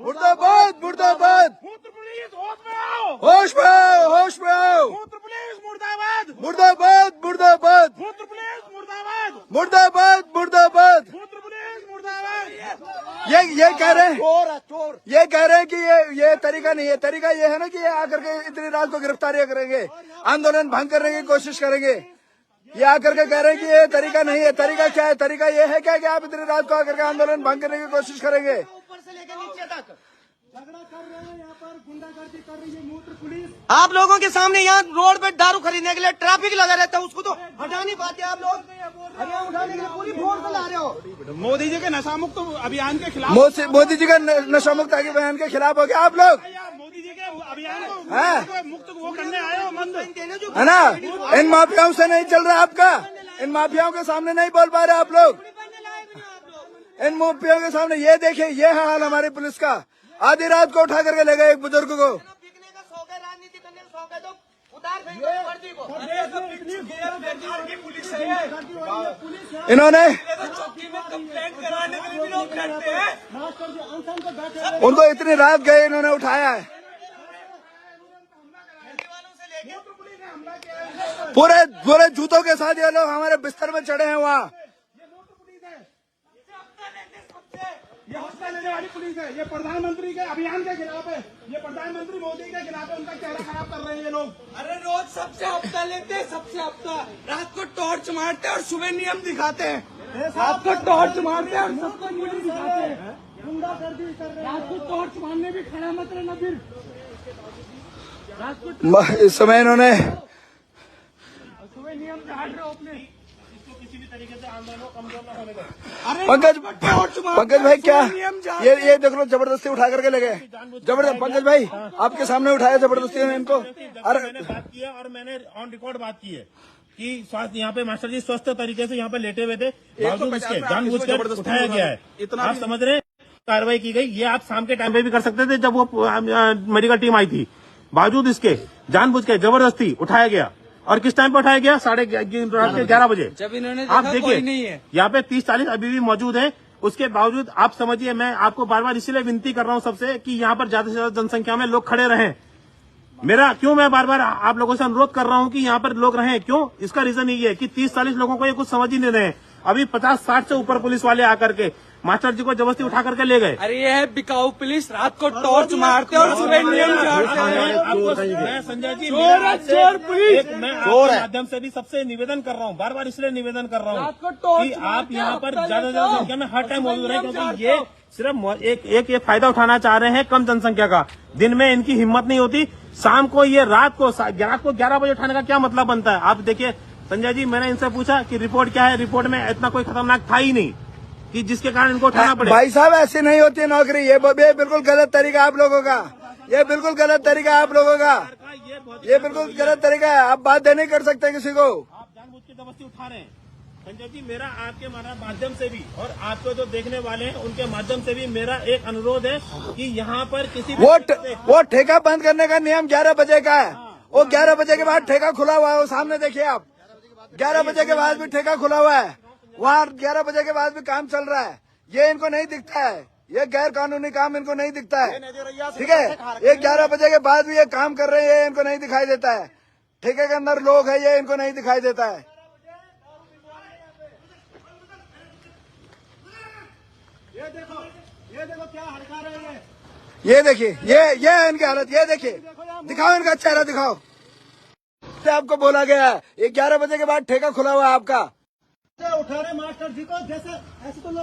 मुर्दाबाद मुर्दाबाद। मूत्र पुलिस होश में आओ, होश में आओ, होश में आओ। मूत्र पुलिस मुर्दाबाद, मुर्दाबाद मुर्दाबाद मूत्र पुलिस मुर्दाबाद, मुर्दाबाद मुर्दाबाद। मूत्र पुलिस मुर्दाबाद। ये कह रहे हैं, चोर ये कह रहे हैं कि ये तरीका नहीं है। तरीका ये है ना कि ये आकर के इतनी रात को गिरफ्तारियां करेंगे, आंदोलन भंग करने की कोशिश करेंगे। ये आकर के कह रहे हैं कि ये तरीका नहीं है। तरीका क्या है? तरीका ये है क्या कि आप इतनी रात को आकर के आंदोलन भंग करने की कोशिश करेंगे? ऊपर से लेकर नीचे तक झगड़ा कर रहे हैं, यहाँ पर गुंडागर्दी कर रही है मूत्र पुलिस। आप लोगों के सामने यहाँ रोड पे दारू खरीदने के लिए ट्रैफिक लगा रहता है, उसको तो हटा नहीं पाते आप लोग। हरियाणा उठाने के लिए पूरी फोर्स ला रहे हो। मोदी जी के नशा मुक्त अभियान के खिलाफ, मोदी जी का नशा मुक्त अभियान के खिलाफ हो गया आप लोग, मोदी जी के अभियान हाँ। को मुक्त वो करने आए हो मंद है ना? इन माफियाओं से नहीं चल रहा आपका, इन माफियाओं के सामने नहीं बोल पा रहे आप लोग। इन माफियाओं के सामने ये देखिए, ये है हाल हमारी पुलिस का। आधी रात को उठा करके ले गए एक बुजुर्ग को। बिकने का शौक है, राजनीति करने का शौक है तो उतार फेंको वर्दी को। इन्होंने उनको इतनी रात गए, इन्होंने उठाया है। पूरे जूतों के साथ ये लोग हमारे बिस्तर में चढ़े हैं वहाँ। ये हफ्ता लेने वाली पुलिस है, ये प्रधानमंत्री के अभियान के खिलाफ है, ये प्रधानमंत्री मोदी के खिलाफ है, उनका चेहरा खराब कर रहे हैं ये लोग। अरे रोज सबसे हफ्ता लेते हैं, सबसे हफ्ता रात को टॉर्च मारते हैं और सुबह नियम दिखाते हैं। रात को टॉर्च मारते हैं और सबको नियम दिखाते हैं। गुंडागर्दी कर रहे हैं, रात को टॉर्च मारने भी खड़ा मत रहना फिर। इस समय इन्होंने सुबह नियम झाड़ रहे हो अपने, इसको किसी भी तरीके से आंदोलन को कमजोर न होने दो। पंकज भाई क्या ये देख लो, जबरदस्ती उठा करके ले गए। जबरदस्त पंकज भाई आपके सामने उठाया जबरदस्ती ने इनको। अरे मैंने बात की है और मैंने ऑन रिकॉर्ड बात की है कि स्वास्थ्य यहाँ पे मास्टर जी स्वस्थ तरीके से यहाँ पे लेटे हुए थे, बावजूद इसके जानबूझकर उठाया गया है। आप समझ रहे हैं, कार्रवाई की गई। ये आप शाम के टाइम पे भी कर सकते थे जब वो मेडिकल टीम आई थी, बावजूद इसके जानबूझ के जबरदस्ती उठाया गया। और किस टाइम पे उठाया गया? 11:30 बजे। जब इन्होंने आप देखिए यहाँ पे 30-40 अभी भी मौजूद है। उसके बावजूद आप समझिए, मैं आपको बार बार इसलिए विनती कर रहा हूँ सबसे कि यहाँ पर ज्यादा से ज्यादा जनसंख्या में लोग खड़े रहें। मैं बार बार आप लोगों से अनुरोध कर रहा हूँ कि यहाँ पर लोग रहें। क्यों? इसका रीजन यही है कि 30-40 लोगों को ये कुछ समझ ही नहीं रहे। अभी 50-60 से ऊपर पुलिस वाले आकर के मास्टर जी को जबरदस्ती उठा करके ले गए। अरे ये है बिकाऊ पुलिस, रात को टॉर्च मारते और सुबह नियम झाड़ते हैं। संजय जी, चोर पुलिस, मैं आपके माध्यम से भी सबसे निवेदन कर रहा हूँ, बार बार इसलिए निवेदन कर रहा हूँ कि आप यहाँ पर ज्यादा से ज्यादा संख्या में हर टाइम मौजूद रहे, क्योंकि ये सिर्फ एक फायदा उठाना चाह रहे हैं कम जनसंख्या का। दिन में इनकी हिम्मत नहीं होती, शाम को ये रात को 11 बजे उठाने का क्या मतलब बनता है? आप देखिए संजय जी, मैंने इनसे पूछा कि रिपोर्ट क्या है, रिपोर्ट में इतना कोई खतरनाक था ही नहीं कि जिसके कारण इनको उठाना पड़े। भाई साहब ऐसी नहीं होती है नौकरी, ये बिल्कुल गलत तरीका आप लोगों का, ये बिल्कुल गलत तरीका आप लोगों का, ये बिल्कुल गलत तरीका है। आप बात नहीं कर सकते किसी को, आप जानबूझ के जबरदस्ती उठा रहे हैं। संजय जी, मेरा आपके माध्यम से भी और आपको जो देखने वाले हैं उनके माध्यम से भी मेरा एक अनुरोध है कि यहाँ पर किसी वो ठेका बंद करने का नियम 11 बजे का है। वो 11 बजे के बाद ठेका खुला हुआ है, वो सामने देखिए आप। 11 बजे के बाद भी ठेका खुला हुआ है, वहाँ 11 बजे के बाद भी काम चल रहा है। ये इनको नहीं दिखता है, ये गैर कानूनी काम इनको नहीं दिखता है, ठीक है। ये 11 बजे के बाद भी ये काम कर रहे हैं, ये इनको नहीं दिखाई देता है। ठेके के अंदर लोग है, ये इनको नहीं दिखाई देता है। ये देखो क्या हड़का रहे हैं। ये देखिए, ये है इनकी हालत। ये देखिए, दिखाओ इनका चेहरा दिखाओ। आपको बोला गया है ये 11 बजे के बाद ठेका खुला हुआ है आपका। उठा रहे मास्टर जी को, जैसे ऐसे तो लोग